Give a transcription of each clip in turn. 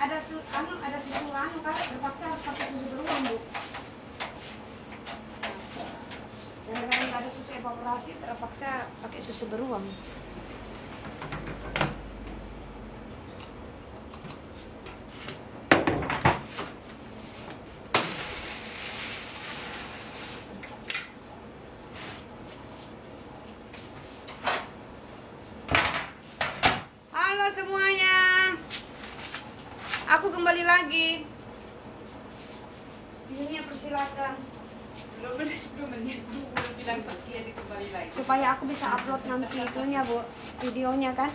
Ada susu kan, terpaksa harus pakai susu beruang, Bu. Gara-gara nggak ada susu evaporasi, terpaksa pakai susu beruang. Halo semuanya, aku kembali lagi. Ini persilakan. Belum ada 10 menit, belum bilang pergi kembali lagi. Supaya aku bisa upload nanti itunya, Bu, videonya kan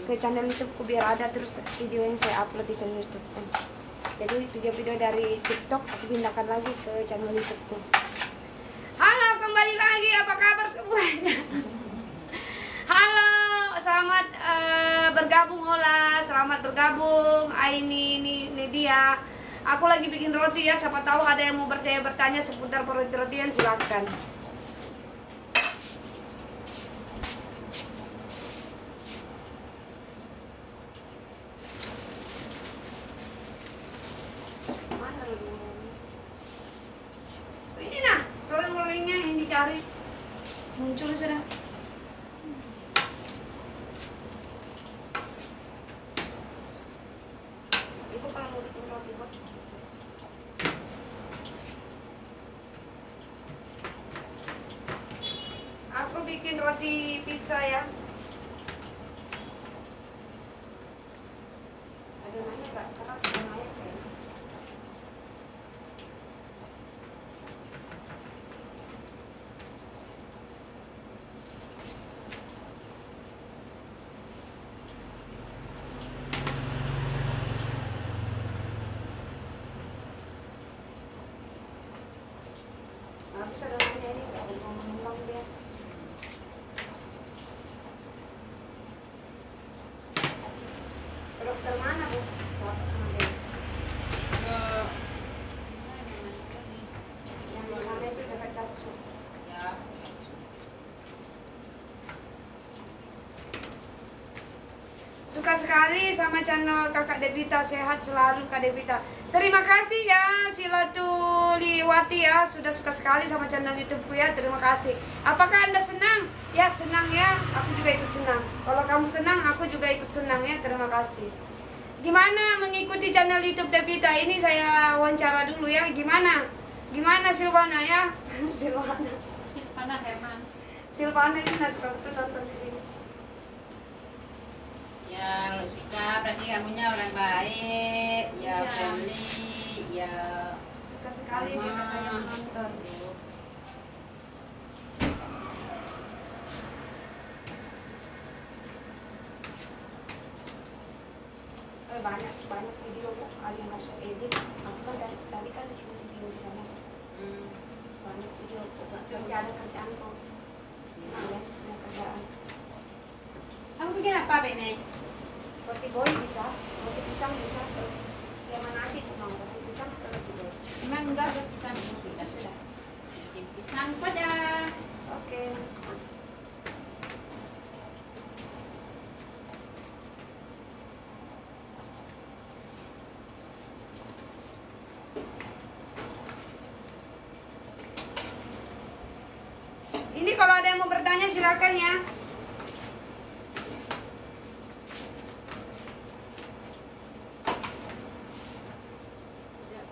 ke channel YouTubeku, biar ada terus video yang saya upload di channel YouTubeku. Jadi video-video dari TikTok aku pindahkan lagi ke channel YouTubeku. Halo, kembali lagi, apa kabar semuanya? Halo, selamat bergabung Ola, selamat bergabung Aini, ini dia. Aku lagi bikin roti ya, siapa tahu ada yang mau bertanya seputar roti-rotian, silakan. Mana rotinya? Ini nah, rolling-rollingnya yang dicari muncul sudah. Ibu kalau mau bikin roti buat aku bikin roti pizza ya. Adonannya nggak keras, lumayan kayaknya. Habis adonannya ini nggak boleh ngomong dia. Dokter mana, Bu? Bapak sama dia. Yang di sana itu dekat Katsu. Ya. Suka sekali sama channel Kakak Devita, sehat selalu Kak Devita. Terima kasih ya Silatuliwati ya, sudah suka sekali sama channel YouTubeku ya, terima kasih. Apakah Anda senang? Ya senang ya, aku juga ikut senang. Kalau kamu senang, aku juga ikut senang ya, terima kasih. Gimana mengikuti channel YouTube Devita ini? Saya wawancara dulu ya, gimana? Gimana Silvana ya? Silvana Herman. Silvana itu nggak suka betul nonton di sini. Ya, lo suka, berarti kamunya orang baik, ya Iya. friendly, ya Suka sekali dia katanya nonton. Banyak video kok kali masuk edit. Aku kan dari kan bikin video di sana. Banyak video kok. Kerja ada kerjaan kok. Ya, ada kerjaan. Kamu bikin apa, Bene? Roti boy bisa, roti pisang bisa. Yang mana aja tuh mau roti pisang atau roti boy? Memang enggak ada pisang, sudah sudah. Bikin pisang saja. Oke. Ini kalau ada yang mau bertanya silakan ya.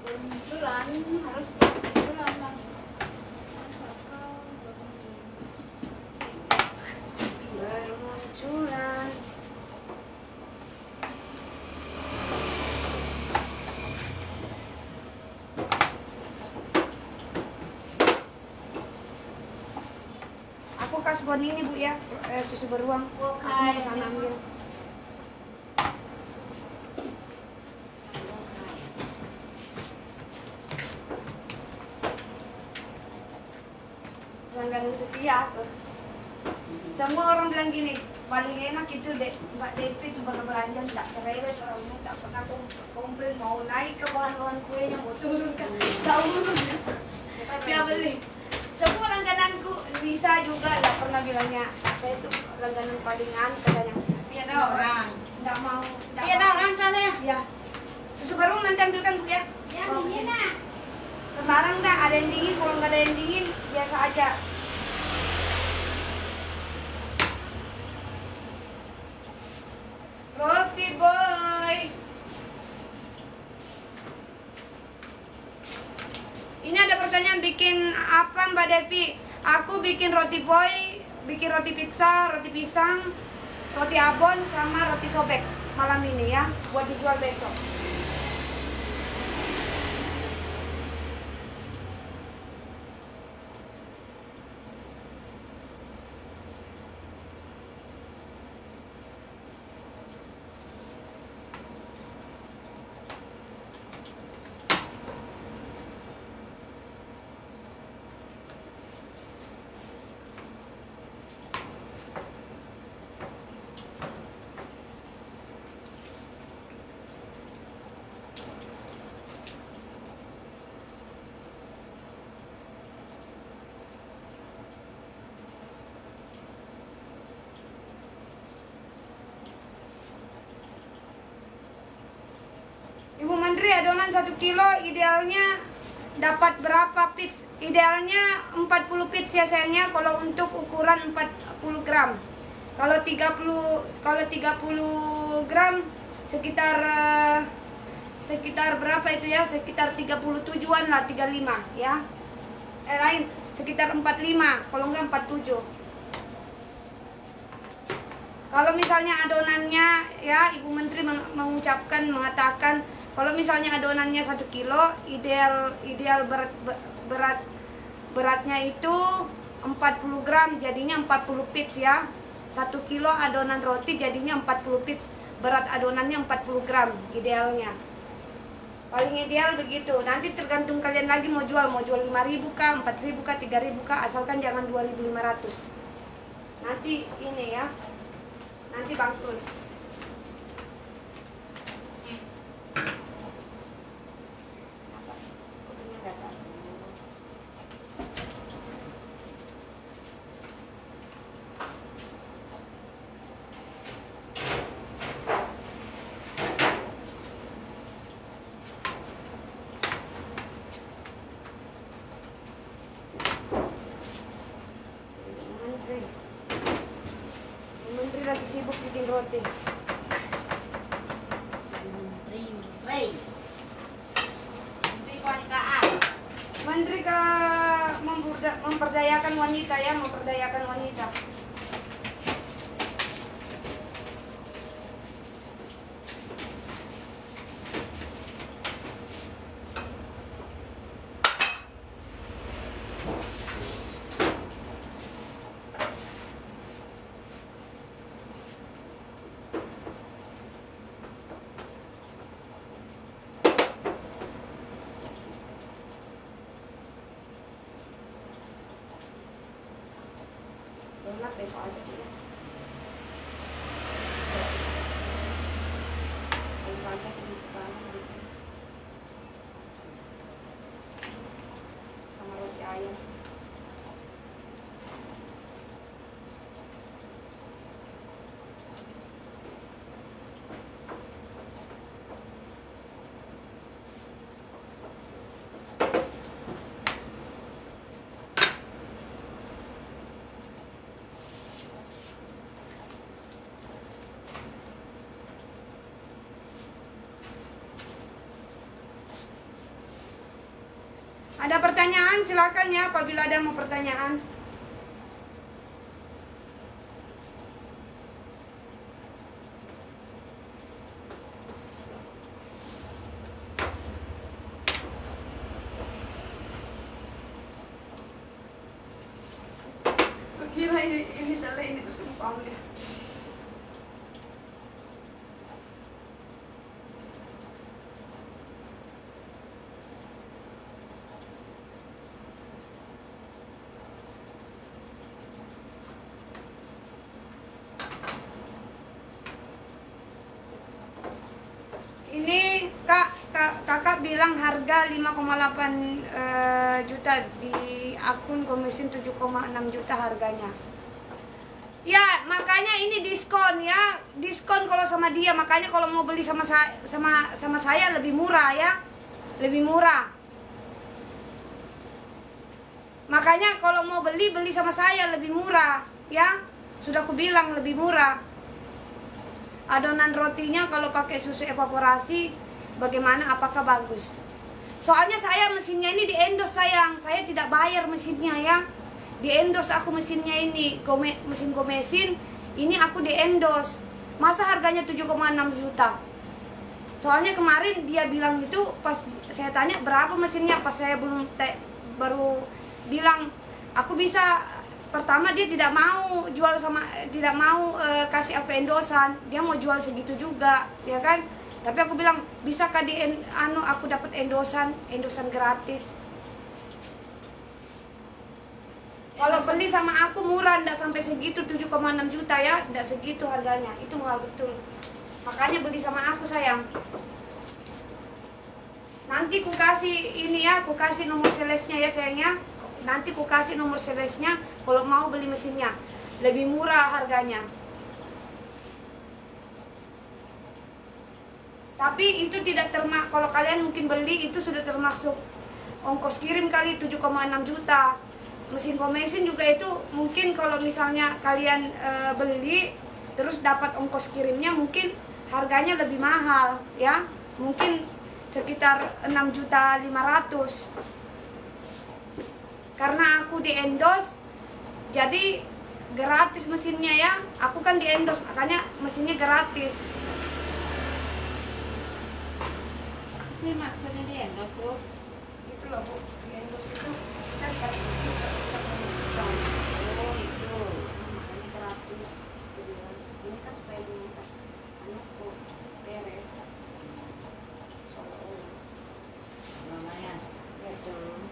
Bermunculan, harus bermunculan lah. Bermunculan. Aku kasbon ini Bu ya, susu beruang. Aku mau kesana ambil. Langganan setia aku. Semua orang bilang gini, paling enak itu Mbak Devi itu berbelanja tidak cerewet orangnya, tak pernah komplain mau naik ke bahan-bahan kuenya mau turun kan, tak urus. Dia beli. Semua langgananku bisa juga nggak pernah bilangnya saya tuh langganan palingan katanya. Iya ada orang. Nggak mau. Iya ada orang sana ya. Ya. Susu baru nanti ambilkan Bu ya. Ya Bawa dingin kesini. lah. Sembarang dah ada yang dingin, kalau nggak ada yang dingin biasa aja. Roti boy. Ini ada pertanyaan bikin apa Mbak Devi? Aku bikin roti boy, bikin roti pizza, roti pisang, roti abon sama roti sobek malam ini ya, buat dijual besok. Ibu Menteri, adonan 1 kilo idealnya dapat berapa pits? Idealnya 40 pits ya sayangnya kalau untuk ukuran 40 gram. Kalau 30 gram sekitar berapa itu ya? Sekitar 37-an lah, 35 ya. Lain sekitar 45, kalau enggak 47. Kalau misalnya adonannya ya Ibu Menteri mengatakan kalau misalnya adonannya 1 kilo ideal beratnya itu 40 gram jadinya 40 pits ya. 1 kilo adonan roti jadinya 40 pits, berat adonannya 40 gram idealnya. Paling ideal begitu. Nanti tergantung kalian lagi mau jual 5.000 kah, 4.000 kah, 3.000 kah, asalkan jangan 2.500. Nanti ini ya. Nanti bangkrut. Menteri lagi sibuk bikin roti. Menteri wanita. Menteri ke memperdayakan wanita ya, memperdayakan wanita. Donat besok aja ya. Sama roti ayam. Ada pertanyaan silakan ya apabila ada mau pertanyaan. Gila ini salah ini bersumpah ya. Ini kakak bilang harga 5,8 juta, di akun Gomesin 7,6 juta harganya. Ya, makanya ini diskon ya. Diskon kalau sama dia, makanya kalau mau beli sama saya lebih murah ya. Lebih murah. Makanya kalau mau beli sama saya lebih murah ya. Sudah aku bilang lebih murah. Adonan rotinya kalau pakai susu evaporasi bagaimana, apakah bagus? Soalnya saya mesinnya ini di endorse sayang. Saya tidak bayar mesinnya ya. Di endorse aku mesinnya ini, mesin Gomesin ini aku di endorse. Masa harganya 7,6 juta? Soalnya kemarin dia bilang itu, pas saya tanya berapa mesinnya, pas saya baru bilang aku bisa. Pertama dia tidak mau jual tidak mau kasih aku endorsan. Dia mau jual segitu juga, ya kan? Tapi aku bilang, bisakah aku dapat endorsan gratis? Kalau beli sama aku murah, ndak sampai segitu, 7,6 juta ya, ndak segitu harganya. Itu mahal betul. Makanya beli sama aku sayang. Nanti ku kasih ini ya, ku kasih nomor salesnya ya sayangnya. Nanti ku kasih nomor salesnya kalau mau beli mesinnya. Lebih murah harganya. Tapi itu tidak kalau kalian mungkin beli itu sudah termasuk ongkos kirim kali 7,6 juta. Mesin Gomesin juga itu mungkin kalau misalnya kalian beli terus dapat ongkos kirimnya mungkin harganya lebih mahal ya. Mungkin sekitar 6.500.000. Karena aku di endorse jadi gratis mesinnya ya. Aku kan di endorse makanya mesinnya gratis. Sih maksudnya di endorse Bu? Itu loh Bu, di endorse itu kita dikasih mesin, kita mesin. Oh itu. Makanya gratis. Ini kan supaya diminta anakku beres. Soalnya Lumayan. betul.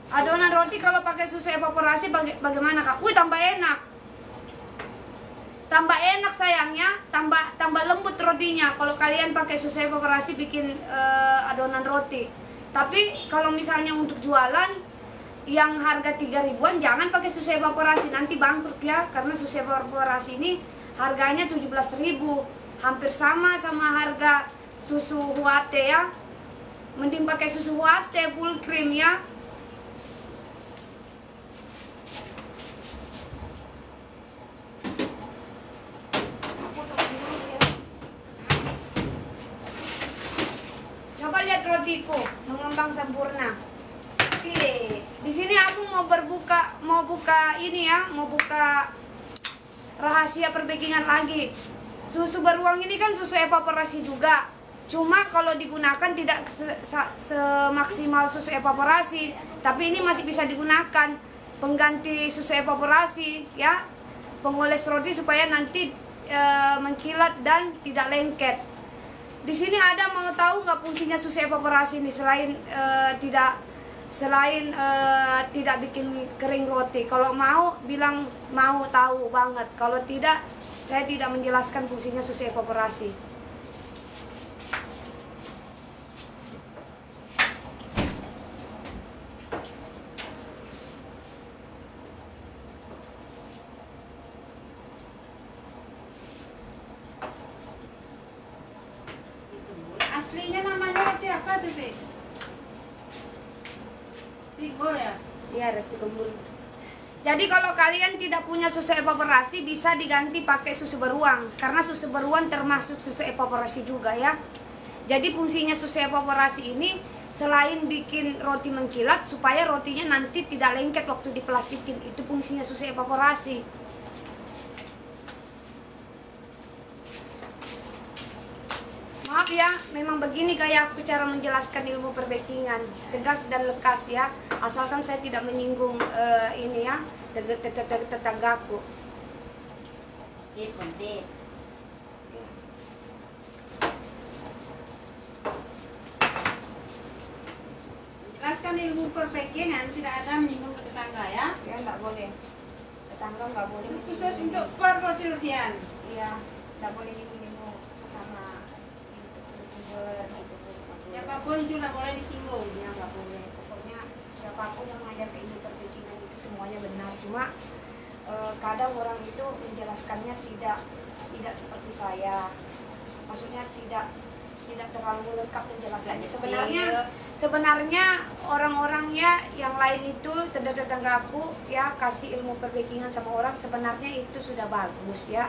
Adonan roti kalau pakai susu evaporasi bagaimana Kak? Tambah enak. Tambah enak sayangnya, tambah lembut rotinya kalau kalian pakai susu evaporasi bikin adonan roti. Tapi kalau misalnya untuk jualan yang harga 3.000-an jangan pakai susu evaporasi, nanti bangkrut ya, karena susu evaporasi ini harganya 17.000, hampir sama harga susu Huate ya. Mending pakai susu Huate full cream ya. Coba lihat rotiku mengembang sempurna. Di sini aku mau buka ini ya, mau buka rahasia perbakingan lagi. Susu beruang ini kan susu evaporasi juga. Cuma kalau digunakan tidak semaksimal susu evaporasi, tapi ini masih bisa digunakan pengganti susu evaporasi ya. Pengoles roti supaya nanti mengkilat dan tidak lengket. Di sini ada mau tahu nggak fungsinya susu evaporasi ini selain tidak bikin kering roti. Kalau mau bilang mau tahu banget. Kalau tidak, saya tidak menjelaskan fungsinya susu evaporasi. Aslinya namanya roti apa tuh, Be? Tigor ya? Iya, roti gembul. Jadi kalau kalian tidak punya susu evaporasi bisa diganti pakai susu beruang, karena susu beruang termasuk susu evaporasi juga ya. Jadi fungsinya susu evaporasi ini selain bikin roti mengkilat supaya rotinya nanti tidak lengket waktu diplastikin, itu fungsinya susu evaporasi. Maaf ya, memang begini kayak aku cara menjelaskan ilmu perbakingan, tegas dan lekas ya. Asalkan saya tidak menyinggung ini ya, tetanggaku. Penting. Jelaskan ilmu perbakingan, tidak ada menyinggung ke tetangga ya. Ya nggak boleh, tetangga nggak boleh. Khusus untuk per roti-rotian. Iya, nggak boleh menyinggung sesama. Siapapun itu nggak boleh disinggung. Ya nggak boleh, pokoknya siapapun yang mengajarkan ilmu perbikinan itu semuanya benar. Cuma kadang orang itu menjelaskannya tidak seperti saya, maksudnya tidak terlalu lengkap penjelasannya. Sebenarnya orang-orang ya yang lain itu tetangga aku ya kasih ilmu perbakingan sama orang, sebenarnya itu sudah bagus ya,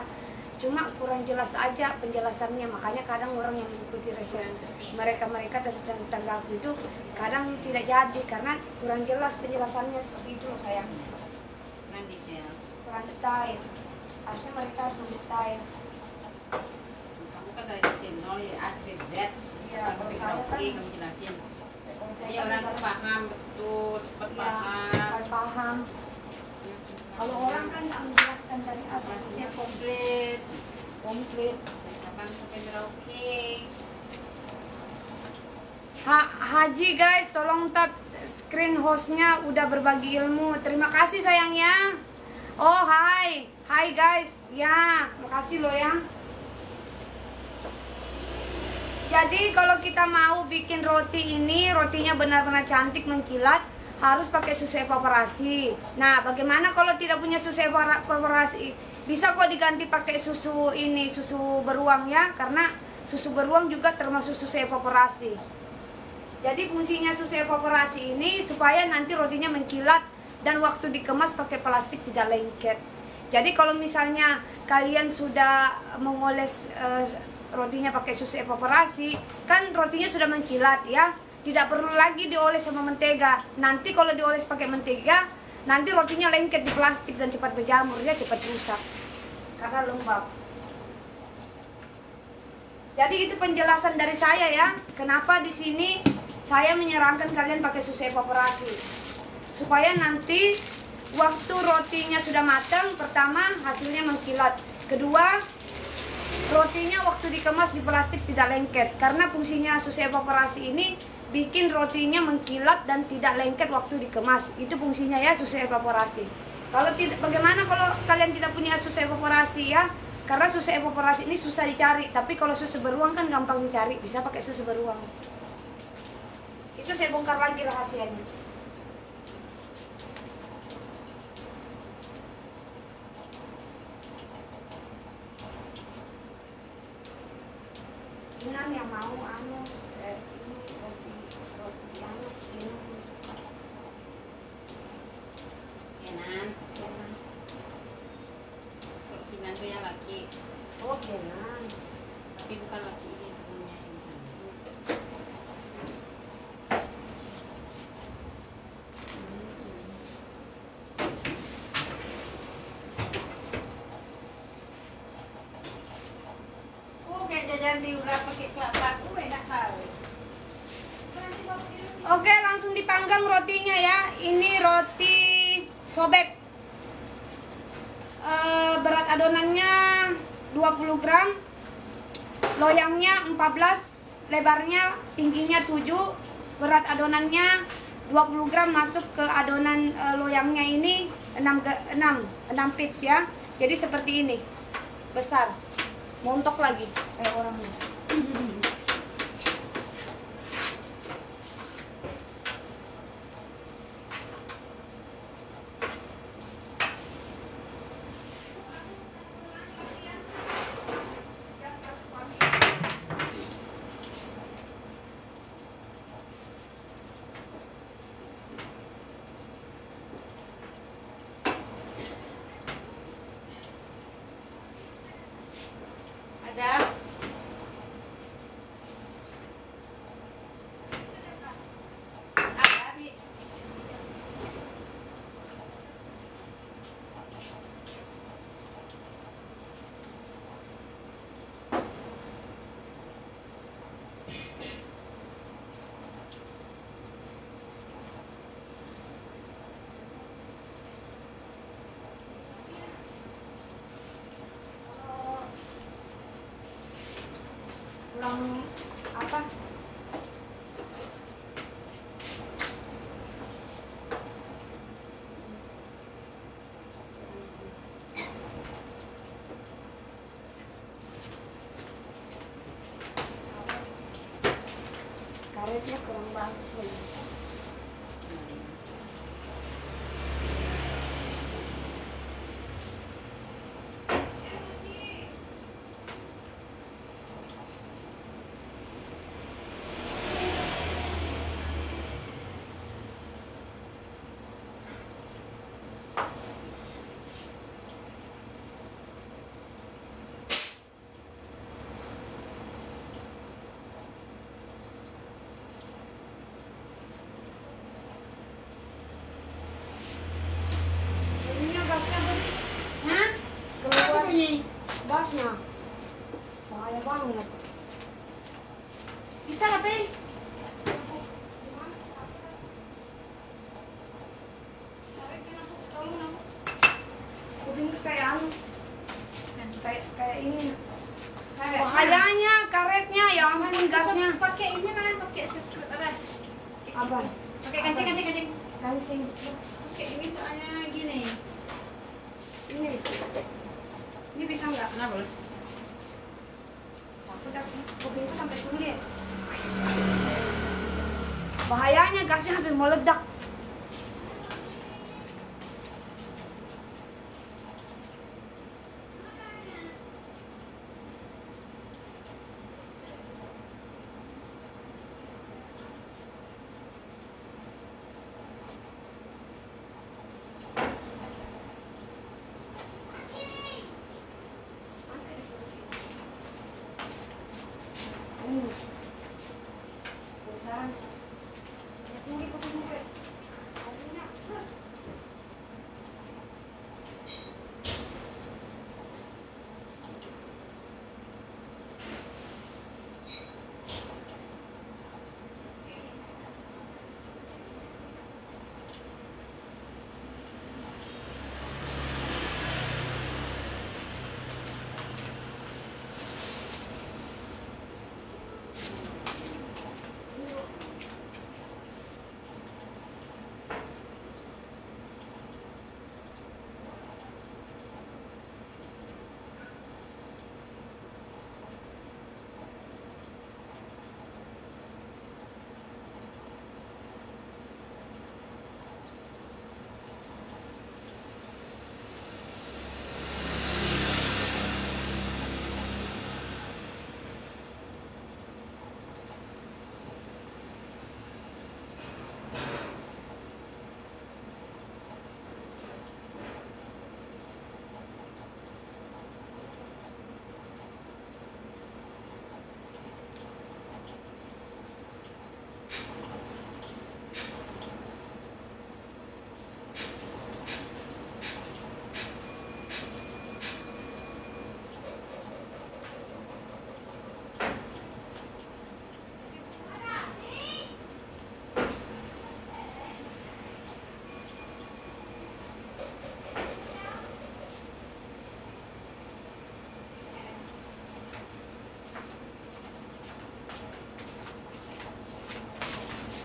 cuma kurang jelas aja penjelasannya. Makanya kadang orang yang mengikuti resep mereka tetangga aku itu kadang tidak jadi karena kurang jelas penjelasannya, seperti itu loh sayang. Kurang detail. Kurang detail, harusnya mereka harus mendetail. Kamu kan dari detail nol ya, A sampai Z. Iya, kalau saya kan kamu jelasin. kalau saya Jadi kan orang harus- paham betul, cepat ya, paham. paham. Kalau orang kan nggak menjelaskan dari Maksudnya asalnya komplit. komplit. Dari Sabang sampai Merauke. Haji guys, tolong tap screen hostnya udah berbagi ilmu. Terima kasih sayangnya. Oh hai guys, ya makasih loh ya. Jadi kalau kita mau bikin roti ini, rotinya benar-benar cantik mengkilat, harus pakai susu evaporasi. Nah, bagaimana kalau tidak punya susu evaporasi? Bisa kok diganti pakai susu ini, susu beruang ya, karena susu beruang juga termasuk susu evaporasi. Jadi fungsinya susu evaporasi ini supaya nanti rotinya mengkilat dan waktu dikemas pakai plastik tidak lengket. Jadi kalau misalnya kalian sudah mengoles rotinya pakai susu evaporasi, kan rotinya sudah mengkilat ya, tidak perlu lagi dioles sama mentega. Nanti kalau dioles pakai mentega, nanti rotinya lengket di plastik dan cepat berjamur, ya cepat rusak karena lembab. Jadi itu penjelasan dari saya ya, kenapa di sini saya menyarankan kalian pakai susu evaporasi supaya nanti waktu rotinya sudah matang, pertama hasilnya mengkilat, kedua rotinya waktu dikemas di plastik tidak lengket, karena fungsinya susu evaporasi ini bikin rotinya mengkilat dan tidak lengket waktu dikemas. Itu fungsinya ya susu evaporasi. Kalau tidak, bagaimana kalau kalian tidak punya susu evaporasi ya? Karena susu evaporasi ini susah dicari, tapi kalau susu beruang kan gampang dicari, bisa pakai susu beruang. Itu saya bongkar lagi rahasianya. Ini yang mau ini roti anus ini. Kenan. Kenan itu yang laki. Oh, kenan. Tapi bukan laki ini punya yang sana. Kayak jajan di urap pakai kelapa aku enak tahu. Oke, langsung dipanggang rotinya ya. Ini roti sobek. Berat adonannya 20 gram. Loyangnya 14, lebarnya tingginya 7. Berat adonannya 20 gram masuk ke adonan loyangnya ini 6 pitch ya. Jadi seperti ini. Besar. Montok lagi kayak orangnya. Ada. Ada, Bi. Kurang apa? karetnya kurang bagus lagi. Hah? Keluar Apa bunyi? gasnya. Bahaya banget. Bisa lah, Pe. Kuping kayak anu, kayak ini. Karetnya. Bahayanya karetnya, ya ampun gasnya. Pakai ini lah, pakai sekret ada. Apa? Pakai kancing. Kancing. Pakai ini soalnya gini. Ini bisa nggak? Nah, boleh. Aku kupingku sampai kulit. Bahayanya gasnya hampir meledak. Perusahaan. Ya tinggi kupingku. Kupingnya, set.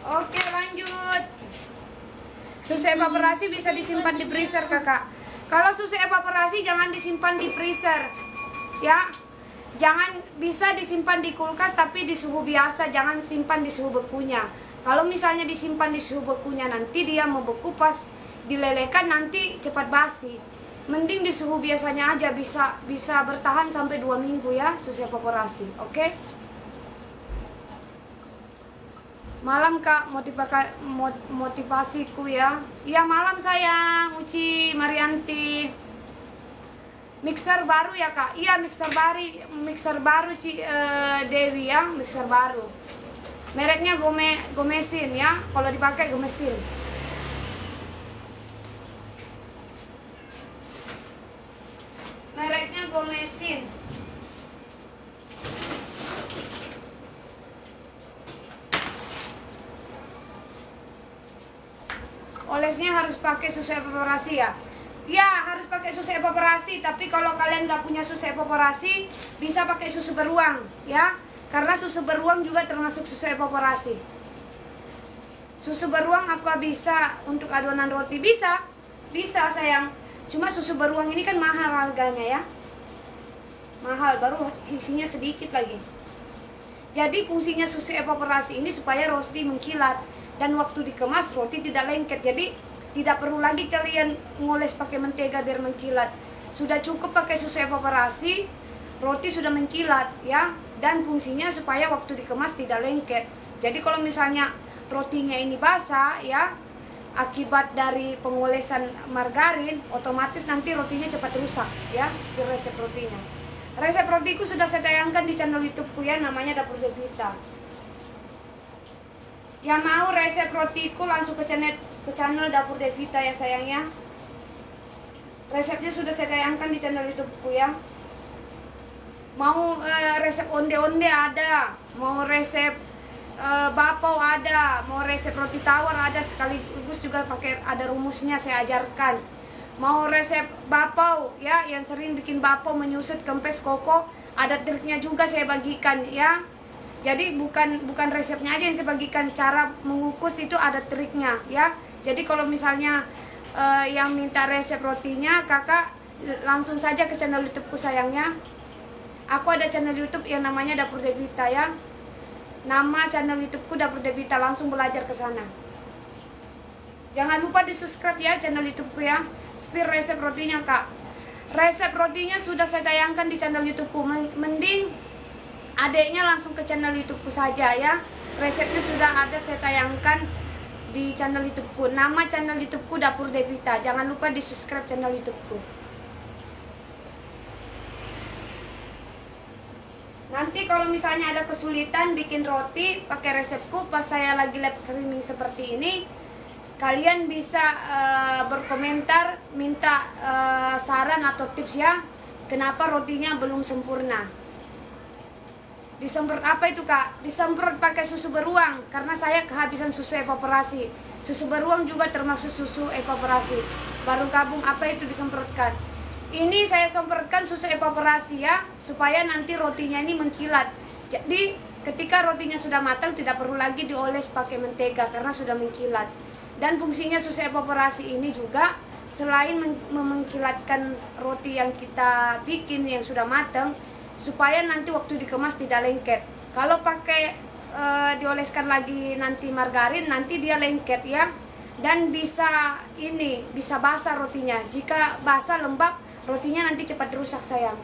Oke, lanjut. Susu evaporasi bisa disimpan di freezer, Kakak. Kalau susu evaporasi jangan disimpan di freezer. Ya. Jangan, bisa disimpan di kulkas tapi di suhu biasa, jangan simpan di suhu bekunya. Kalau misalnya disimpan di suhu bekunya nanti dia membeku, pas dilelehkan nanti cepat basi. Mending di suhu biasanya aja, bisa bertahan sampai 2 minggu ya susu evaporasi. Oke? Malam Kak, motivasiku ya. Iya malam sayang, Uci Marianti. Mixer baru ya Kak? Iya mixer baru Dewi ya, mixer baru. Mereknya Gomesin ya, kalau dipakai Gomesin. Mereknya Gomesin. Olesnya harus pakai susu evaporasi ya? Ya harus pakai susu evaporasi, tapi kalau kalian nggak punya susu evaporasi bisa pakai susu beruang ya, karena susu beruang juga termasuk susu evaporasi. Susu beruang apa bisa untuk adonan roti? Bisa sayang, cuma susu beruang ini kan mahal harganya ya, mahal, baru isinya sedikit lagi. Jadi fungsinya susu evaporasi ini supaya roti mengkilat, dan waktu dikemas roti tidak lengket. Jadi tidak perlu lagi kalian ngoles pakai mentega biar mengkilat. Sudah cukup pakai susu evaporasi, roti sudah mengkilat ya. Dan fungsinya supaya waktu dikemas tidak lengket. Jadi kalau misalnya rotinya ini basah ya, akibat dari pengolesan margarin, otomatis nanti rotinya cepat rusak ya. Seperti resep rotinya. Resep rotiku sudah saya tayangkan di channel YouTubeku ya, namanya Dapur Devita. Yang mau resep rotiku langsung ke channel Dapur Devita ya sayangnya. Resepnya sudah saya tayangkan di channel YouTubeku ya. Mau resep onde-onde ada, mau resep bapau ada, mau resep roti tawar ada, sekaligus juga pakai ada rumusnya saya ajarkan. Mau resep bapau ya, yang sering bikin bapau menyusut kempes koko, ada triknya juga saya bagikan ya. Jadi bukan resepnya aja yang saya bagikan, cara mengukus itu ada triknya ya. Jadi kalau misalnya yang minta resep rotinya, kakak langsung saja ke channel YouTubeku sayangnya. Aku ada channel YouTube yang namanya Dapur Devita ya. Nama channel YouTubeku Dapur Devita, langsung belajar ke sana. Jangan lupa di subscribe ya channel YouTubeku ya. Spir resep rotinya kak. Resep rotinya sudah saya tayangkan di channel YouTubeku. Mending adeknya langsung ke channel YouTubeku saja ya. Resepnya sudah ada saya tayangkan di channel YouTubeku. Nama channel YouTubeku Dapur Devita. Jangan lupa di subscribe channel YouTubeku. Nanti kalau misalnya ada kesulitan bikin roti pakai resepku pas saya lagi live streaming seperti ini, kalian bisa berkomentar, minta saran atau tips ya, kenapa rotinya belum sempurna. Disemprot apa itu kak? Disemprot pakai susu beruang, karena saya kehabisan susu evaporasi. Susu beruang juga termasuk susu evaporasi. Baru gabung apa itu disemprotkan. Ini saya semprotkan susu evaporasi ya, supaya nanti rotinya ini mengkilat. Jadi ketika rotinya sudah matang tidak perlu lagi dioles pakai mentega karena sudah mengkilat. Dan fungsinya susu evaporasi ini juga selain mengkilatkan roti yang kita bikin yang sudah matang, supaya nanti waktu dikemas tidak lengket. Kalau pakai dioleskan lagi nanti margarin, nanti dia lengket ya. Dan bisa basah rotinya. Jika basah lembab, rotinya nanti cepat rusak sayang.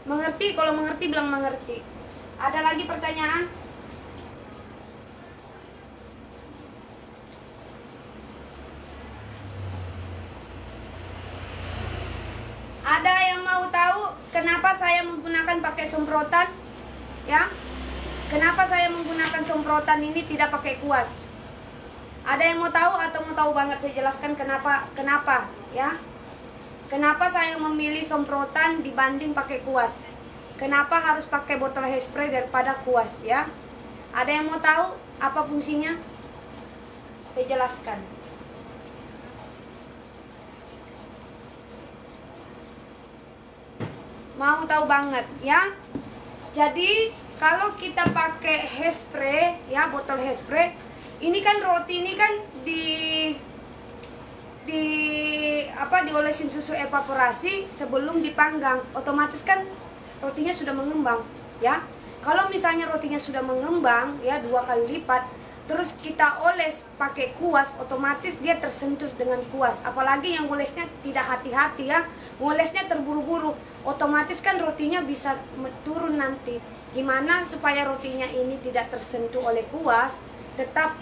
Mengerti? Kalau mengerti bilang mengerti. Ada lagi pertanyaan? Ada yang mau tahu kenapa saya menggunakan pakai semprotan? Ya? Kenapa saya menggunakan semprotan ini tidak pakai kuas? Ada yang mau tahu atau mau tahu banget saya jelaskan kenapa ya? Kenapa saya memilih semprotan dibanding pakai kuas? Kenapa harus pakai botol hairspray daripada kuas ya? Ada yang mau tahu apa fungsinya? Saya jelaskan. Mau tahu banget ya? Jadi kalau kita pakai hairspray ya, botol hairspray, ini kan roti ini kan diolesin susu evaporasi sebelum dipanggang, otomatis kan rotinya sudah mengembang ya. Kalau misalnya rotinya sudah mengembang ya 2 kali lipat, terus kita oles pakai kuas, otomatis dia tersentuh dengan kuas. Apalagi yang ngolesnya tidak hati-hati ya, ngolesnya terburu-buru, otomatis kan rotinya bisa turun nanti. Gimana supaya rotinya ini tidak tersentuh oleh kuas, tetap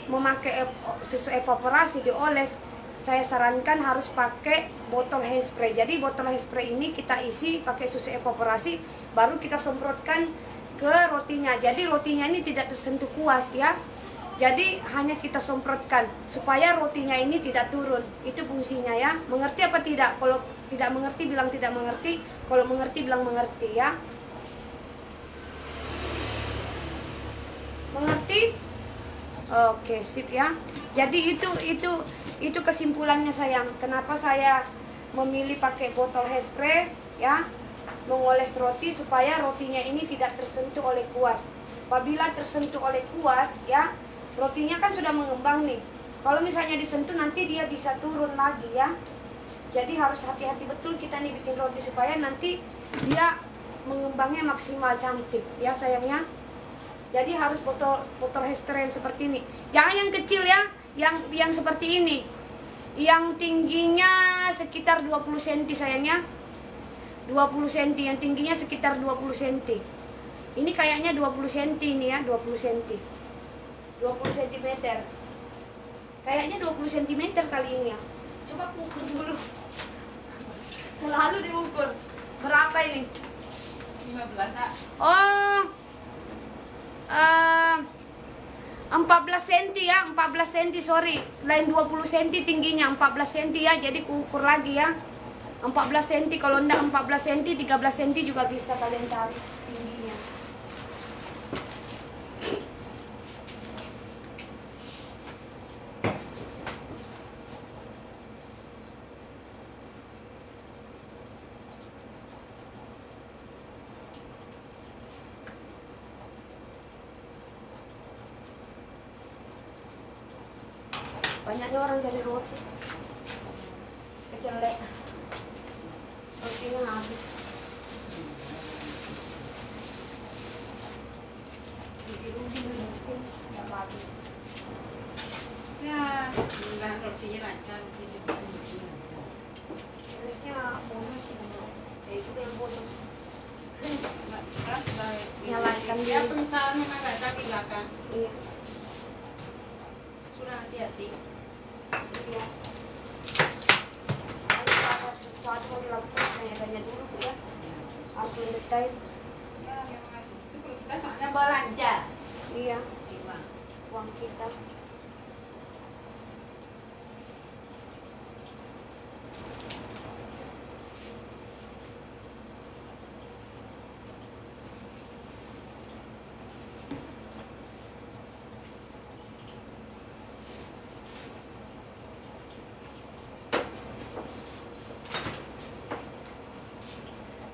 memakai susu evaporasi dioles, saya sarankan harus pakai botol hairspray. Jadi botol hairspray ini kita isi pakai susu evaporasi, baru kita semprotkan ke rotinya. Jadi rotinya ini tidak tersentuh kuas ya. Jadi hanya kita semprotkan supaya rotinya ini tidak turun. Itu fungsinya ya. Mengerti apa tidak? Kalau tidak mengerti bilang tidak mengerti, kalau mengerti bilang mengerti ya. Mengerti? Oke, sip ya. Jadi itu kesimpulannya sayang. Kenapa saya memilih pakai botol hairspray ya, mengoles roti supaya rotinya ini tidak tersentuh oleh kuas. Apabila tersentuh oleh kuas ya, rotinya kan sudah mengembang nih. Kalau misalnya disentuh nanti dia bisa turun lagi ya. Jadi harus hati-hati betul kita nih bikin roti supaya nanti dia mengembangnya maksimal cantik ya sayangnya. Jadi harus botol Hesper yang seperti ini. Jangan yang kecil ya, yang seperti ini. Yang tingginya sekitar 20 cm sayangnya. 20 cm, yang tingginya sekitar 20 cm. Ini kayaknya 20 cm ini ya, 20 cm. 20 cm. Kayaknya 20 cm kali ini ya. Coba aku ukur dulu. Selalu diukur. Berapa ini? 15 Kak. Oh, 14 cm ya, 14 cm sorry. Selain 20 cm tingginya 14 cm ya, jadi kuukur lagi ya. 14 cm, kalau enggak 14 cm, 13 cm juga bisa kalian cari tingginya. Banyaknya orang cari roti. Kecelek. Rotinya habis. Rugi mesin, nggak bagus. Ya, enggak rotinya lancar. Harusnya bonus sih, saya itu yang bonus. Nyalakan dia pengusaha memang nggak sakit belakang. Iya. Kurang hati-hati. Iya. Kalau ada sesuatu mau dilakukan, tanya dulu ya. Harus mendetail. Ya, memang itu kalau kita soalnya belanja. Iya, Gimana? uang kita.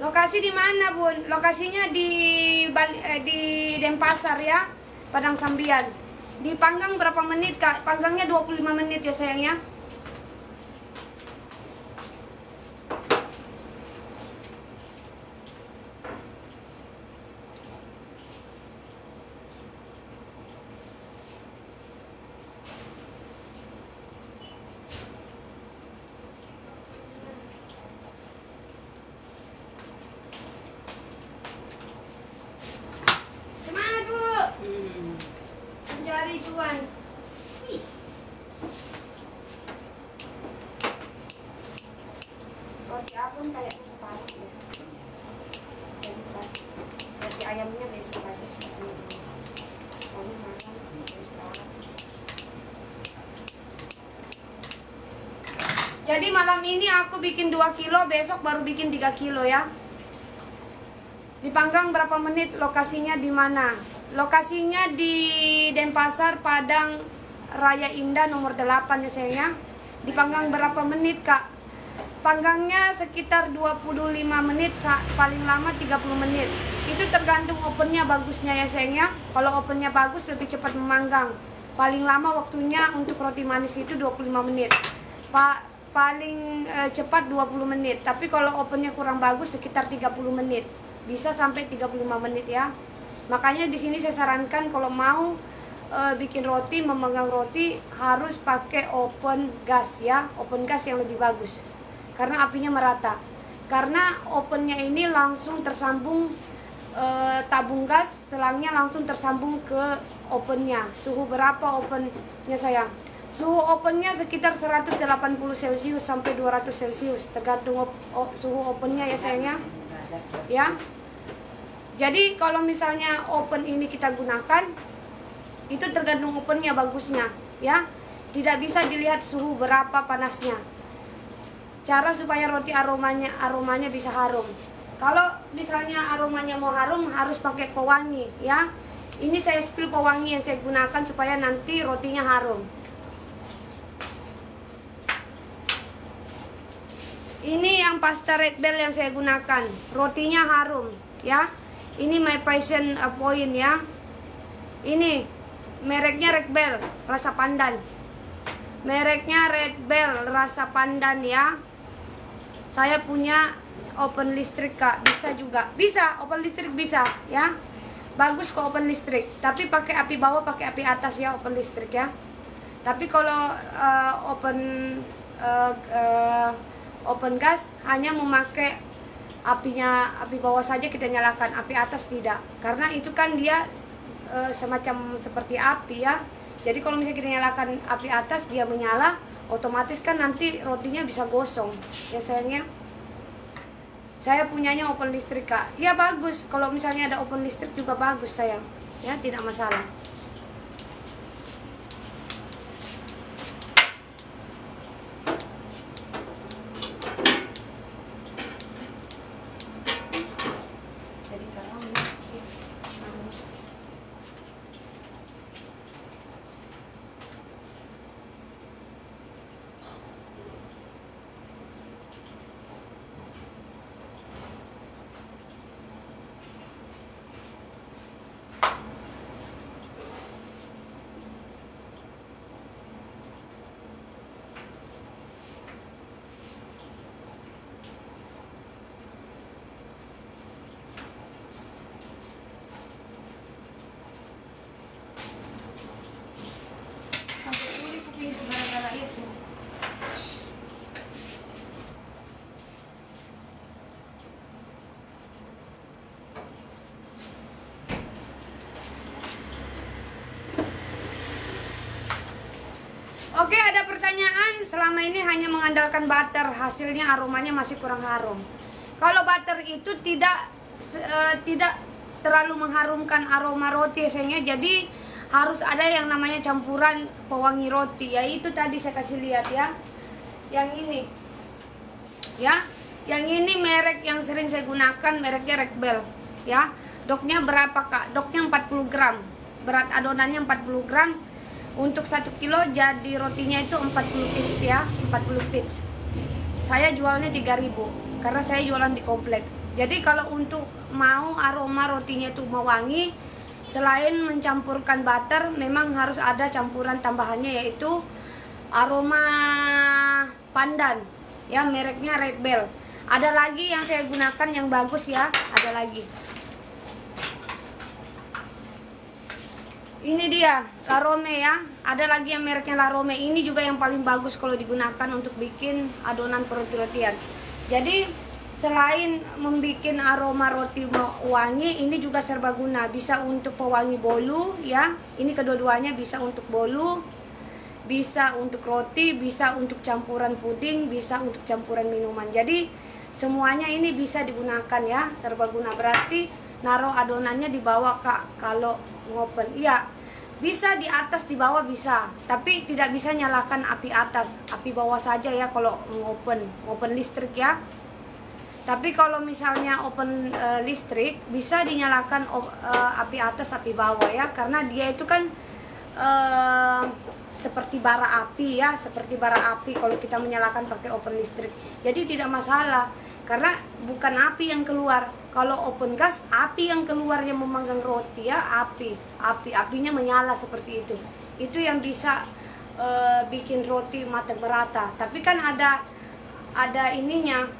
Lokasi di mana, Bun? Lokasinya di Denpasar ya, Padang Sambian. Dipanggang berapa menit, Kak? Panggangnya 25 menit ya, sayangnya. Semangat, Bu. Mencari cuan. Ih. Roti abon kayaknya separuh ya. Roti ayamnya besok aja sudah seminggu. Soalnya malam istirahat. Jadi malam ini aku bikin 2 kilo, besok baru bikin 3 kilo ya. Dipanggang berapa menit, lokasinya di mana? Lokasinya di Denpasar, Padang Raya Indah nomor 8 ya sayangnya. Dipanggang berapa menit, Kak? Panggangnya sekitar 25 menit, paling lama 30 menit. Itu tergantung ovennya bagusnya ya sayangnya. Kalau ovennya bagus lebih cepat memanggang. Paling lama waktunya untuk roti manis itu 25 menit. Paling cepat 20 menit. Tapi kalau ovennya kurang bagus sekitar 30 menit. Bisa sampai 35 menit ya. Makanya di sini saya sarankan kalau mau bikin roti, memanggang roti harus pakai oven gas ya, oven gas yang lebih bagus. Karena apinya merata. Karena ovennya ini langsung tersambung tabung gas, selangnya langsung tersambung ke ovennya. Suhu berapa ovennya sayang? Suhu ovennya sekitar 180 Celcius sampai 200 Celcius, tergantung suhu ovennya ya sayangnya. Ya. Jadi kalau misalnya oven ini kita gunakan, itu tergantung ovennya bagusnya, ya. Tidak bisa dilihat suhu berapa panasnya. Cara supaya roti aromanya bisa harum. Kalau misalnya aromanya mau harum harus pakai pewangi, ya. Ini saya spill pewangi yang saya gunakan supaya nanti rotinya harum. Ini yang pasta Red Bell yang saya gunakan, rotinya harum, ya. Ini my passion point ya. Ini mereknya Red Bell rasa pandan. Mereknya Red Bell rasa pandan ya. Saya punya oven listrik, Kak. Bisa juga. Bisa, oven listrik bisa ya. bagus ke open listrik, tapi pakai api bawah, pakai api atas ya open listrik ya. Tapi kalau open gas hanya memakai api bawah saja kita nyalakan, api atas tidak, karena itu kan dia semacam seperti api ya. Jadi kalau misalnya kita nyalakan api atas, dia menyala, otomatis kan nanti rotinya bisa gosong ya sayangnya. Saya punyanya open listrik kak, ya bagus, kalau misalnya ada open listrik juga bagus sayang ya, tidak masalah. Jadi kalau gara-gara itu. Oke, ada pertanyaan, selama ini hanya mengandalkan butter, hasilnya aromanya masih kurang harum. Kalau butter itu tidak terlalu mengharumkan aroma roti sayangnya, jadi harus ada yang namanya campuran pewangi roti, yaitu tadi saya kasih lihat ya, yang ini ya, yang ini merek yang sering saya gunakan, mereknya Red Bell ya. Doknya berapa kak? Doknya 40 gram, berat adonannya 40 gram. Untuk 1 kilo jadi rotinya itu 40 piece ya, 40 piece. Saya jualnya 3.000 karena saya jualan di komplek. Jadi kalau untuk mau aroma rotinya itu mau wangi, selain mencampurkan butter, memang harus ada campuran tambahannya, yaitu aroma pandan ya, mereknya Red Bell. Ada lagi yang saya gunakan yang bagus ya, ada lagi. Ini dia La Rome ya, ada lagi yang mereknya La Rome. Ini juga yang paling bagus kalau digunakan untuk bikin adonan roti-rotian. Jadi selain membuat aroma roti wangi, ini juga serbaguna, bisa untuk pewangi bolu ya. Ini kedua-duanya bisa untuk bolu, bisa untuk roti, bisa untuk campuran puding, bisa untuk campuran minuman. Jadi semuanya ini bisa digunakan ya, serbaguna. Berarti naruh adonannya di bawah kak kalau ngopen, iya bisa di atas di bawah bisa, tapi tidak bisa nyalakan api atas, api bawah saja ya kalau ngopen listrik ya. Tapi kalau misalnya open listrik bisa dinyalakan api atas api bawah ya, karena dia itu kan seperti bara api ya, seperti bara api kalau kita menyalakan pakai open listrik. Jadi tidak masalah, karena bukan api yang keluar. Kalau open gas, api yang keluar yang memanggang roti ya, apinya menyala seperti itu. Itu yang bisa bikin roti matang merata. Tapi kan ada ininya,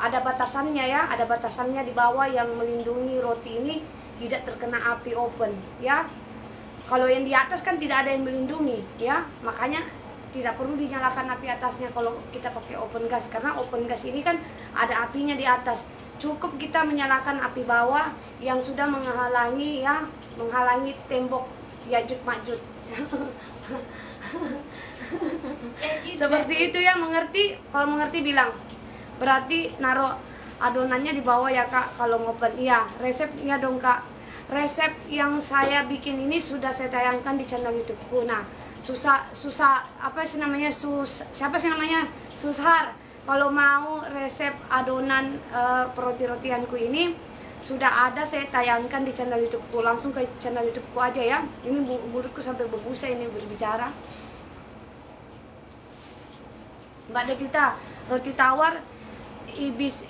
ada batasannya ya, ada batasannya di bawah yang melindungi roti ini tidak terkena api open ya. Kalau yang di atas kan tidak ada yang melindungi ya, makanya tidak perlu dinyalakan api atasnya kalau kita pakai open gas, karena open gas ini kan ada apinya di atas. Cukup kita menyalakan api bawah yang sudah menghalangi ya, menghalangi tembok Yajud Majud. Seperti itu ya, mengerti? Kalau mengerti bilang. Berarti naruh adonannya di bawah ya kak kalau ngopen. Iya, resepnya dong kak. Resep yang saya bikin ini sudah saya tayangkan di channel YouTubeku. Nah, susah apa sih namanya, siapa sih namanya, Sushar. Kalau mau resep adonan roti-rotianku ini sudah ada saya tayangkan di channel YouTubeku. Langsung ke channel YouTubeku aja ya. Ini mulutku sampai berbusa ini berbicara. Mbak Devita, roti tawar ibis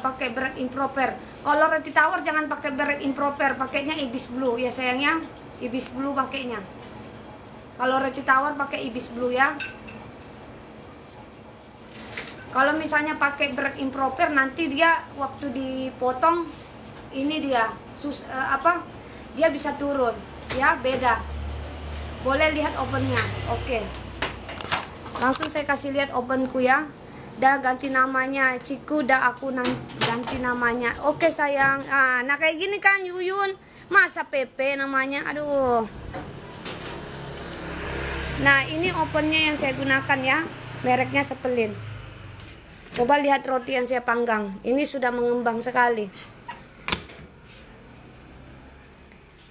pakai bread improper. Kalau roti tawar jangan pakai bread improper, pakainya ibis blue ya sayangnya. Ibis blue pakainya. Kalau roti tawar pakai ibis blue ya. Kalau misalnya pakai bread improper, nanti dia waktu dipotong ini dia dia bisa turun ya, beda. Boleh lihat ovennya. Oke, langsung saya kasih lihat ovenku ya. Dah ganti namanya Ciku, dah aku ganti namanya. Oke sayang. Nah kayak gini kan Yuyun, masa PP namanya, aduh. Nah ini ovennya yang saya gunakan ya, mereknya Sepelin. Coba lihat roti yang saya panggang, ini sudah mengembang sekali.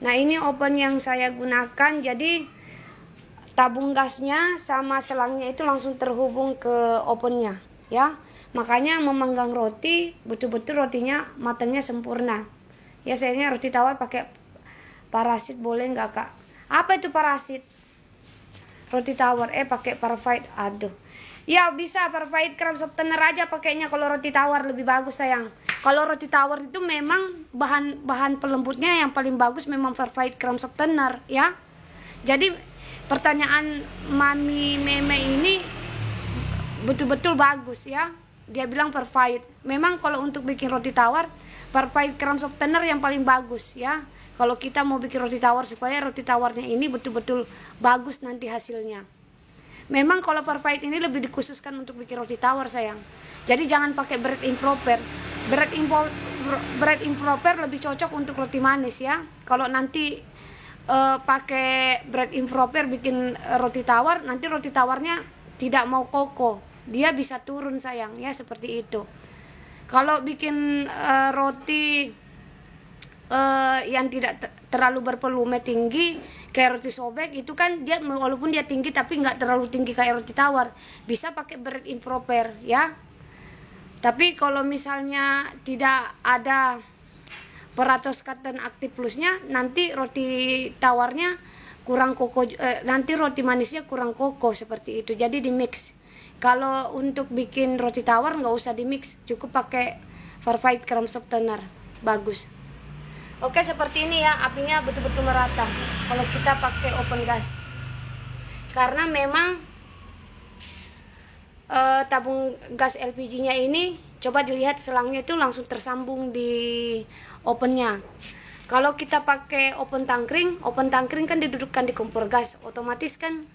Nah ini oven yang saya gunakan, jadi tabung gasnya sama selangnya itu langsung terhubung ke ovennya ya. Makanya memanggang roti betul-betul rotinya matangnya sempurna ya. Sayangnya roti tawar pakai parasit, boleh nggak kak? Apa itu parasit? Roti tawar pakai parfait. Aduh ya, bisa parfait crumb softener aja pakainya kalau roti tawar, lebih bagus sayang. Kalau roti tawar itu memang bahan pelembutnya yang paling bagus memang parfait crumb softener ya. Jadi pertanyaan Mami Meme ini betul-betul bagus ya. Dia bilang parfait. Memang kalau untuk bikin roti tawar, parfait crumb softener yang paling bagus ya. Kalau kita mau bikin roti tawar supaya roti tawarnya ini betul-betul bagus nanti hasilnya. Memang kalau parfait ini lebih dikhususkan untuk bikin roti tawar sayang. Jadi jangan pakai bread improper. Bread improper lebih cocok untuk roti manis ya. Kalau nanti pakai bread improper bikin roti tawar, nanti roti tawarnya tidak mau koko, dia bisa turun sayang ya, seperti itu. Kalau bikin roti yang tidak terlalu bervolume tinggi kayak roti sobek itu kan dia walaupun dia tinggi tapi nggak terlalu tinggi kayak roti tawar, bisa pakai bread improper ya. Tapi kalau misalnya tidak ada peratus cotton active plusnya, nanti roti tawarnya kurang koko, nanti roti manisnya kurang koko seperti itu. Jadi di mix. Kalau untuk bikin roti tawar nggak usah di mix, cukup pakai parfait crumb softener, bagus. Oke seperti ini ya, apinya betul-betul merata kalau kita pakai oven gas. Karena memang tabung gas LPG-nya ini, coba dilihat selangnya itu langsung tersambung di ovennya. Kalau kita pakai oven tangkring kan didudukkan di kompor gas, otomatis kan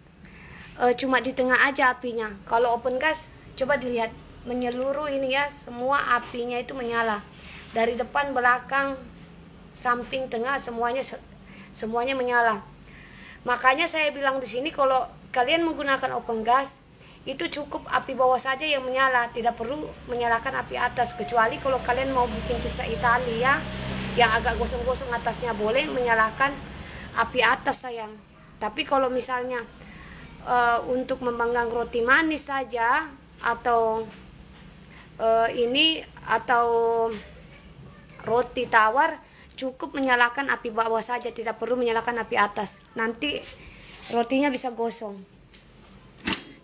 cuma di tengah aja apinya. Kalau oven gas, coba dilihat menyeluruh ini ya, semua apinya itu menyala dari depan, belakang, samping, tengah, semuanya menyala. Makanya saya bilang di sini kalau kalian menggunakan oven gas itu cukup api bawah saja yang menyala, tidak perlu menyalakan api atas. Kecuali kalau kalian mau bikin pizza Italia yang agak gosong-gosong atasnya, boleh menyalakan api atas sayang. Tapi kalau misalnya untuk memanggang roti manis saja atau atau roti tawar, cukup menyalakan api bawah saja, tidak perlu menyalakan api atas. Nanti rotinya bisa gosong.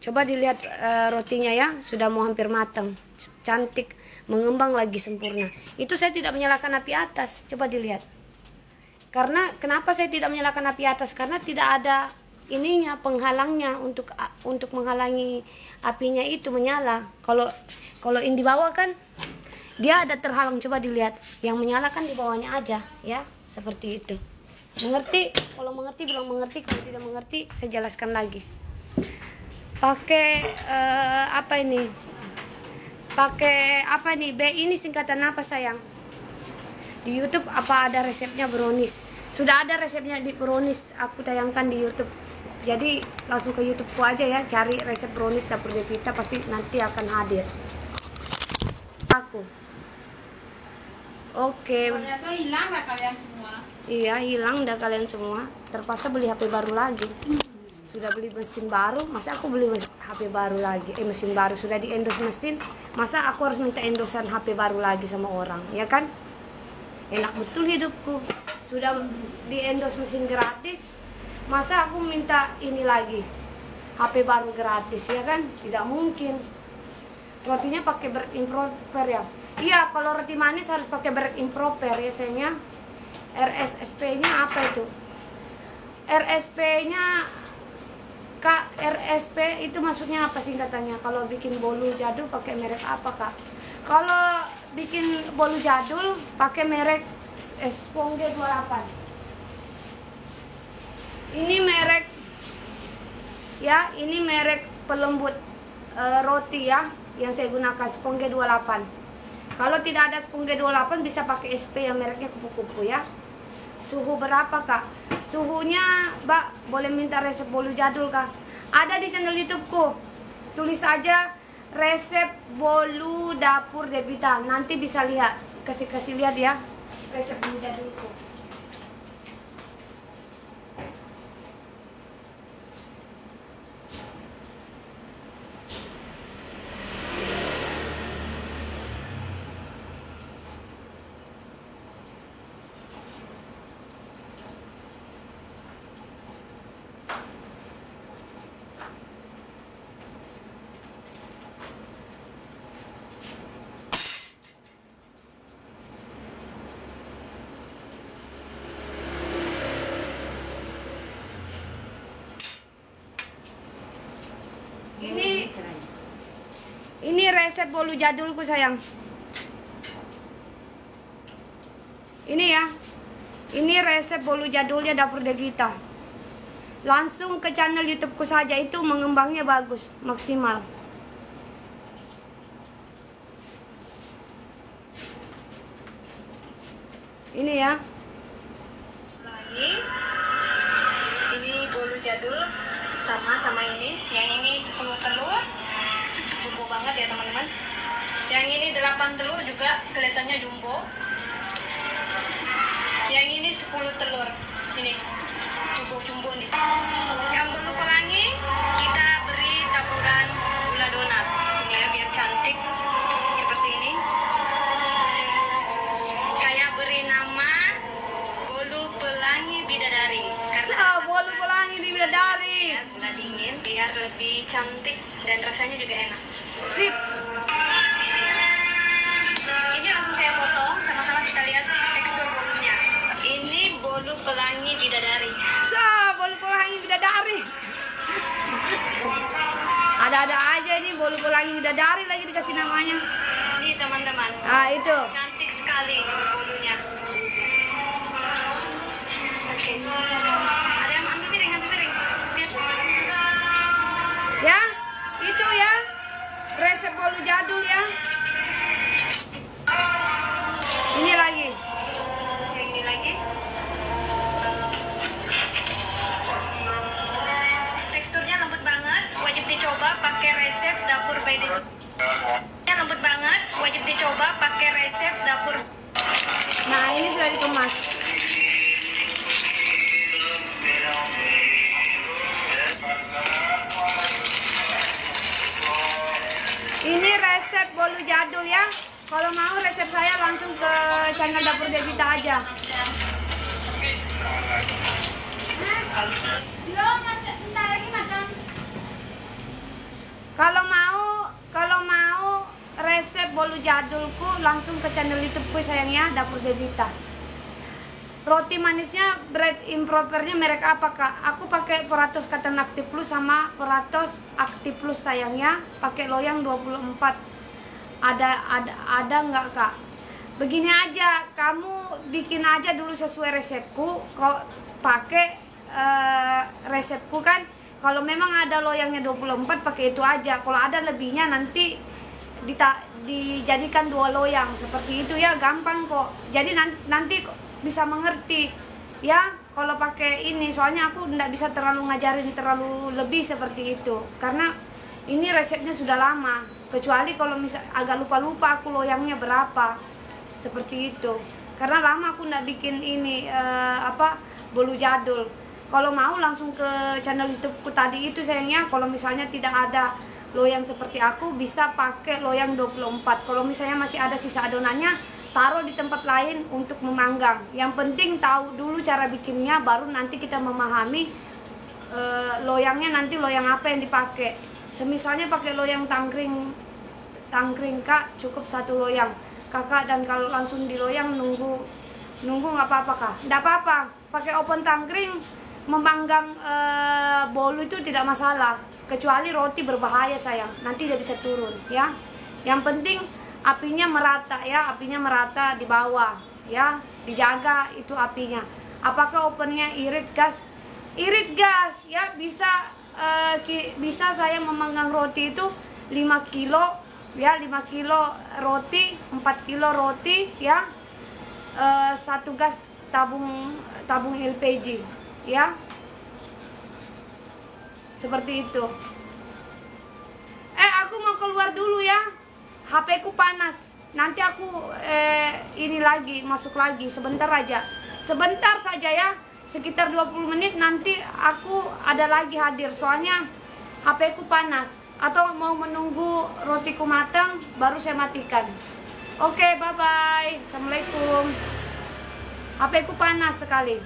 Coba dilihat rotinya ya, sudah mau hampir matang, cantik, mengembang lagi sempurna. Itu saya tidak menyalakan api atas. Coba dilihat. Karena kenapa saya tidak menyalakan api atas? Karena tidak ada ininya, penghalangnya untuk menghalangi apinya itu menyala. Kalau ini di bawah kan dia ada terhalang. Coba dilihat, yang menyala kan di bawahnya aja ya, seperti itu. Mengerti? Kalau mengerti bilang mengerti, kalau tidak mengerti saya jelaskan lagi. Pakai apa ini? Pakai apa nih? B ini singkatan apa sayang? Di YouTube apa ada resepnya brownies? Sudah ada resepnya di brownies, aku tayangkan di YouTube. Jadi langsung ke YouTubeku aja ya, cari resep brownies dapur Devita, pasti nanti akan hadir. Aku. Oke. Ternyata hilang nggak kalian semua? Iya, hilang dah kalian semua. Terpaksa beli HP baru lagi. Sudah beli mesin baru, masa aku beli HP baru lagi? Mesin baru sudah di endorse mesin, masa aku harus minta endorsean HP baru lagi sama orang, ya kan? Enak betul hidupku. Sudah di endorse mesin gratis, masa aku minta ini lagi, HP baru gratis, ya kan? Tidak mungkin. Rotinya pakai bread improper ya. Iya, kalau roti manis harus pakai bread improper ya sayangnya. RSP-nya apa itu? RSP-nya Kak, RSP itu maksudnya apa singkatannya? Kalau bikin bolu jadul pakai merek apa Kak? Kalau bikin bolu jadul pakai merek Spongge 28. Ini merek ya, ini merek pelembut roti ya yang saya gunakan, Spongge 28. Kalau tidak ada Spongge 28 bisa pakai SP yang mereknya kupu-kupu ya. Suhu berapa kak? Suhunya Mbak boleh minta resep bolu jadul kak? Ada di channel YouTubeku. Tulis aja resep bolu dapur Devita. Nanti bisa lihat, kasih lihat ya resep bolu jadulku. Ini resep bolu jadulku sayang. Ini ya. Ini resep bolu jadulnya Dapur Devita. Langsung ke channel YouTubeku saja, itu mengembangnya bagus, maksimal. Ini ya. Lagi. Ini bolu jadul sama ini. Yang ini 10 telur. Jumbo banget ya teman-teman. Yang ini 8 telur juga kelihatannya jumbo. Yang ini 10 telur. Ini jumbo nih. Yang bolu pelangi kita beri taburan gula donat. Ini ya biar cantik seperti ini. Saya beri nama bolu pelangi bidadari. Bolu pelangi bidadari. Ya, gula dingin biar lebih cantik dan rasanya juga enak. Sip. Ini langsung saya potong, sama-sama kita lihat tekstur bolunya. Ini bolu pelangi bidadari. Bolu pelangi bidadari. Ada-ada aja nih bolu pelangi bidadari lagi dikasih namanya. Ini teman-teman. Ah itu. Cantik sekali bolunya. Oke. Ada yang ambil piring. Lihat. Ya, itu ya. Resep bolu jadul ya. Ini lagi. Yang ini lagi. Teksturnya lembut banget, wajib dicoba pakai resep Dapur by Devita. Lembut banget, wajib dicoba pakai resep Dapur. Nah, ini sudah dikemas. Ini resep bolu jadul ya. Kalau mau resep saya langsung ke channel Dapur Devita aja. Kalau mau resep bolu jadulku langsung ke channel YouTubeku sayangnya Dapur Devita. Roti manisnya bread impropernya merek apa kak? Aku pakai Peratos Cotton Active Plus sama Peratos Active Plus sayangnya. Pakai loyang 24. Ada nggak kak? Begini aja, kamu bikin aja dulu sesuai resepku. Kok pakai resepku kan? Kalau memang ada loyangnya 24 pakai itu aja. Kalau ada lebihnya nanti dijadikan 2 loyang seperti itu ya, gampang kok. Jadi nanti bisa mengerti ya kalau pakai ini, soalnya aku tidak bisa terlalu ngajarin terlalu lebih seperti itu karena ini resepnya sudah lama, kecuali kalau misal agak lupa aku loyangnya berapa seperti itu karena lama aku tidak bikin ini bolu jadul. Kalau mau langsung ke channel YouTubeku tadi itu sayangnya. Kalau misalnya tidak ada loyang seperti aku bisa pakai loyang 24. Kalau misalnya masih ada sisa adonannya taruh di tempat lain untuk memanggang. Yang penting tahu dulu cara bikinnya, baru nanti kita memahami loyangnya nanti loyang apa yang dipakai. Semisalnya pakai loyang tangkring kak, cukup 1 loyang kakak, dan kalau langsung di loyang nunggu nggak apa-apa kak? Nggak apa-apa, pakai open tangkring memanggang bolu itu tidak masalah, kecuali roti berbahaya sayang, nanti dia bisa turun ya. Yang penting apinya merata ya, apinya merata di bawah. ya, dijaga itu apinya. Apakah ovennya irit gas? Irit gas ya, bisa saya memanggang roti itu 5 kilo ya, 5 kilo roti, 4 kilo roti ya, satu gas tabung LPG ya, seperti itu. Aku mau keluar dulu ya, HP ku panas, nanti aku ini lagi masuk lagi sebentar saja ya, sekitar 20 menit nanti aku ada lagi hadir, soalnya HP ku panas. Atau mau menunggu rotiku matang baru saya matikan. Oke, bye bye, assalamualaikum. HP ku panas sekali.